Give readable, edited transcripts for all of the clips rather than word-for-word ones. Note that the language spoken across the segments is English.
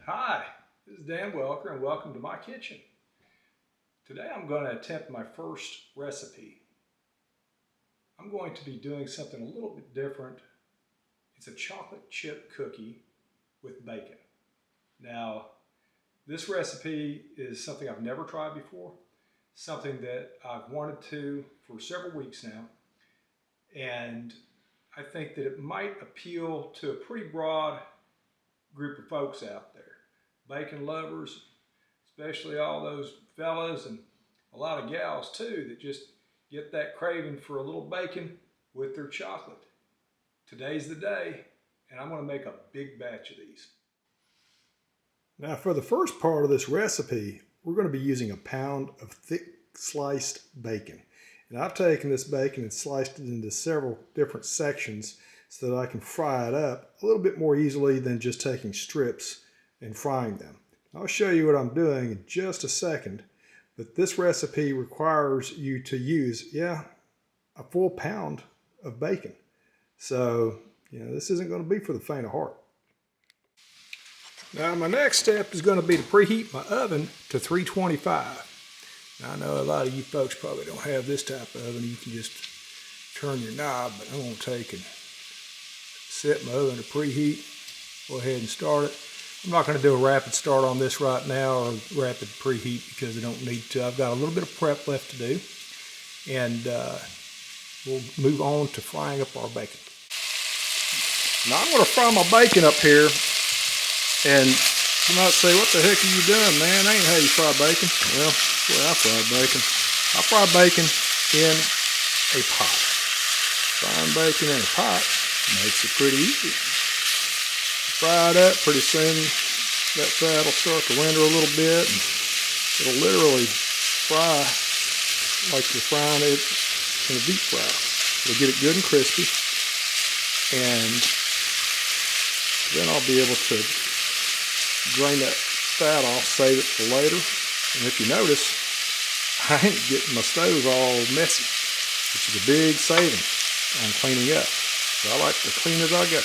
Hi, this is Dan Welker and welcome to my kitchen. Today I'm going to attempt my first recipe. I'm going to be doing something a little bit different. It's a chocolate chip cookie with bacon. Now, this recipe is something I've never tried before, something that I've wanted to for several weeks now, and I think that it might appeal to a pretty broad group of folks out there. Bacon lovers, especially all those fellas and a lot of gals too that just get that craving for a little bacon with their chocolate. Today's the day, and I'm going to make a big batch of these. Now for the first part of this recipe, we're going to be using a pound of thick sliced bacon. And I've taken this bacon and sliced it into several different sections so that I can fry it up a little bit more easily than just taking strips and frying them. I'll show you what I'm doing in just a second, but this recipe requires you to use, a full pound of bacon. So, this isn't going to be for the faint of heart. Now, my next step is going to be to preheat my oven to 325. Now, I know a lot of you folks probably don't have this type of oven. You can just turn your knob, but I'm going to take and set my oven to preheat. Go ahead and start it. I'm not going to do a rapid start on this right now or rapid preheat because I don't need to. I've got a little bit of prep left to do, and we'll move on to frying up our bacon. Now I'm going to fry my bacon up here, and you might say, what the heck are you doing, man? That ain't how you fry bacon. Well, that's the way I fry bacon. I fry bacon in a pot. Frying bacon in a pot makes it pretty easy. Fry it up, pretty soon that fat will start to render a little bit, and it'll literally fry like you're frying it in a deep fry. It'll get it good and crispy, and then I'll be able to drain that fat off, save it for later. And if you notice, I ain't getting my stove all messy, which is a big saving on cleaning up. So I like to clean as I go.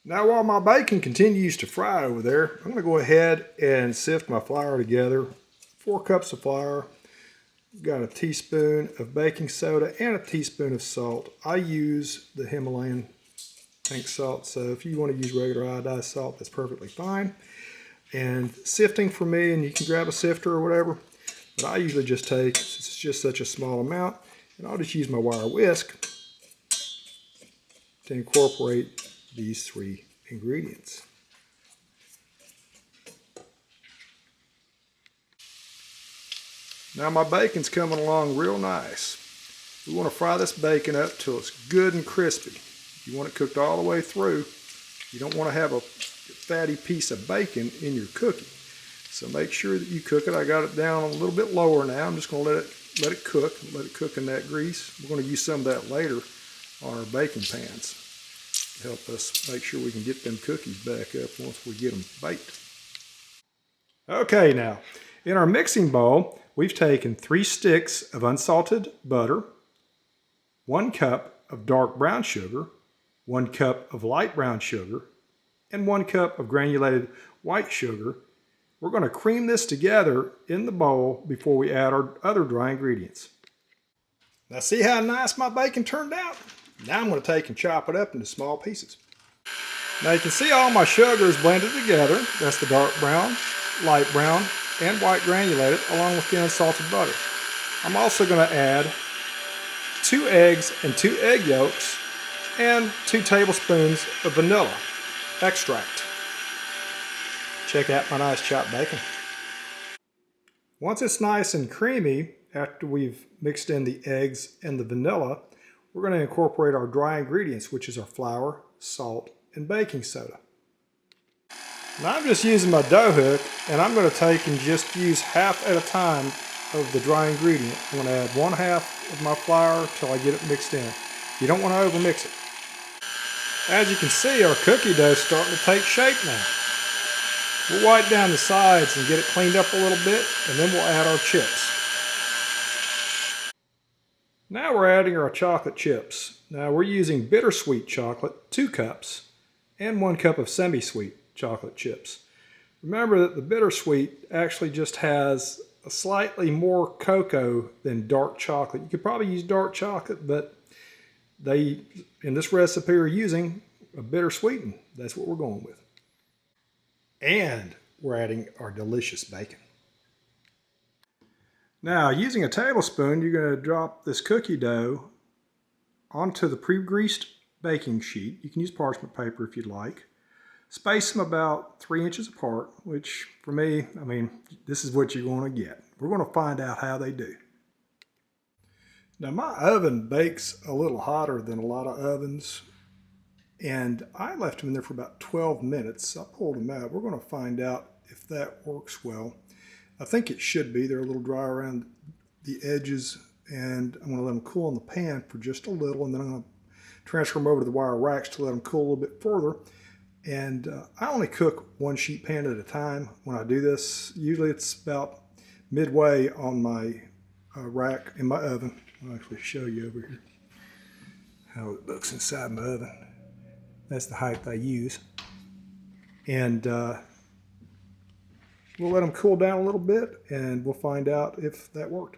Now while my bacon continues to fry over there, I'm going to go ahead and sift my flour together. 4 cups of flour, got a teaspoon of baking soda and a teaspoon of salt. I use the Himalayan pink salt, so if you want to use regular iodized salt, that's perfectly fine. And sifting for me, and you can grab a sifter or whatever, but I usually just take, since it's just such a small amount, and I'll just use my wire whisk to incorporate these 3 ingredients. Now my bacon's coming along real nice. We want to fry this bacon up till it's good and crispy. You want it cooked all the way through. You don't want to have a fatty piece of bacon in your cookie. So make sure that you cook it. I got it down a little bit lower now. I'm just going to let it cook in that grease. We're going to use some of that later on our baking pans. Help us make sure we can get them cookies back up once we get them baked. Okay, now in our mixing bowl, we've taken 3 sticks of unsalted butter, 1 cup of dark brown sugar, 1 cup of light brown sugar, and 1 cup of granulated white sugar. We're going to cream this together in the bowl before we add our other dry ingredients. Now see how nice my bacon turned out? Now I'm going to take and chop it up into small pieces. Now you can see all my sugar is blended together. That's the dark brown, light brown, and white granulated, along with the unsalted butter. I'm also going to add 2 eggs and 2 egg yolks and 2 tablespoons of vanilla extract. Check out my nice chopped bacon. Once it's nice and creamy, after we've mixed in the eggs and the vanilla, we're going to incorporate our dry ingredients, which is our flour, salt, and baking soda. Now I'm just using my dough hook, and I'm going to take and just use half at a time of the dry ingredient. I'm going to add 1/2 of my flour till I get it mixed in. You don't want to overmix it. As you can see, our cookie dough is starting to take shape now. We'll wipe down the sides and get it cleaned up a little bit, and then we'll add our chips. Now we're adding our chocolate chips. Now we're using bittersweet chocolate, 2 cups, and 1 cup of semi-sweet. chocolate chips. Remember that the bittersweet actually just has a slightly more cocoa than dark chocolate. You could probably use dark chocolate, but they, in this recipe, are using a bittersweetened. That's what we're going with. And we're adding our delicious bacon. Now, using a tablespoon, you're going to drop this cookie dough onto the pre-greased baking sheet. You can use parchment paper if you'd like. Space them about 3 inches apart, which for me, I mean, this is what you're going to get. We're going to find out how they do. Now, my oven bakes a little hotter than a lot of ovens, and I left them in there for about 12 minutes. I pulled them out. We're going to find out if that works well. I think it should be. They're a little dry around the edges, and I'm going to let them cool in the pan for just a little, and then I'm going to transfer them over to the wire racks to let them cool a little bit further. And I only cook one sheet pan at a time when I do this. Usually it's about midway on my rack in my oven. I'll actually show you over here how it looks inside my oven. That's the height I use. And we'll let them cool down a little bit and we'll find out if that worked.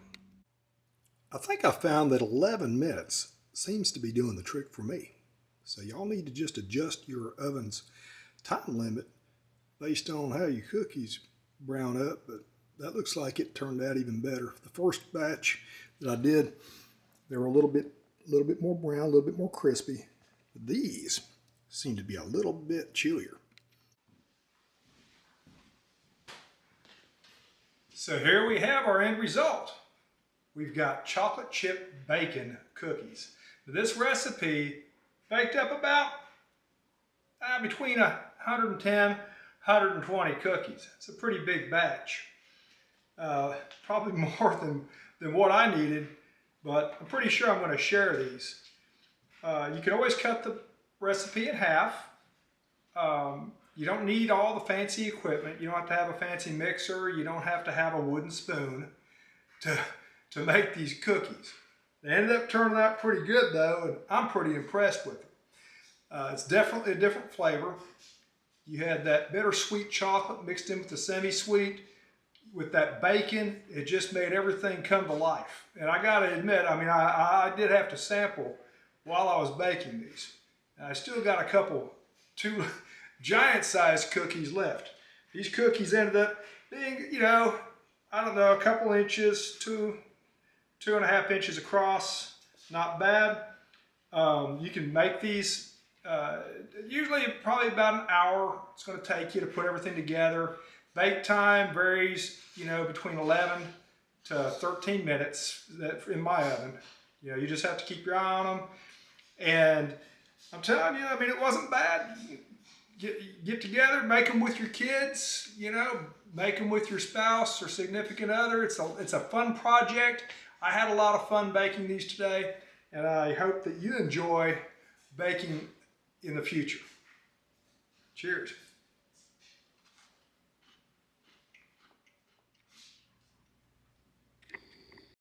I think I found that 11 minutes seems to be doing the trick for me. So y'all need to just adjust your oven's time limit based on how your cookies brown up, but that looks like it turned out even better. The first batch that I did, they were a little bit more brown, a little bit more crispy. But these seem to be a little bit chillier. So here we have our end result. We've got chocolate chip bacon cookies. This recipe baked up about between 110, 120 cookies. It's a pretty big batch. Probably more than what I needed, but I'm pretty sure I'm going to share these. You can always cut the recipe in half. You don't need all the fancy equipment. You don't have to have a fancy mixer. You don't have to have a wooden spoon to make these cookies. They ended up turning out pretty good though, and I'm pretty impressed with them. It's definitely a different flavor. You had that bittersweet chocolate mixed in with the semi-sweet. With that bacon, it just made everything come to life. And I gotta admit, I mean, I did have to sample while I was baking these. And I still got a couple, 2 giant-sized cookies left. These cookies ended up being, you know, I don't know, a couple inches, 2.5 inches across. Not bad. You can make these usually probably about an hour it's going to take you to put everything together. Bake time varies, you know, between 11 to 13 minutes in my oven. You know, you just have to keep your eye on them. And I'm telling you, I mean, it wasn't bad. Get together, make them with your kids, you know, make them with your spouse or significant other. It's a fun project. I had a lot of fun baking these today, and I hope that you enjoy baking in the future. Cheers.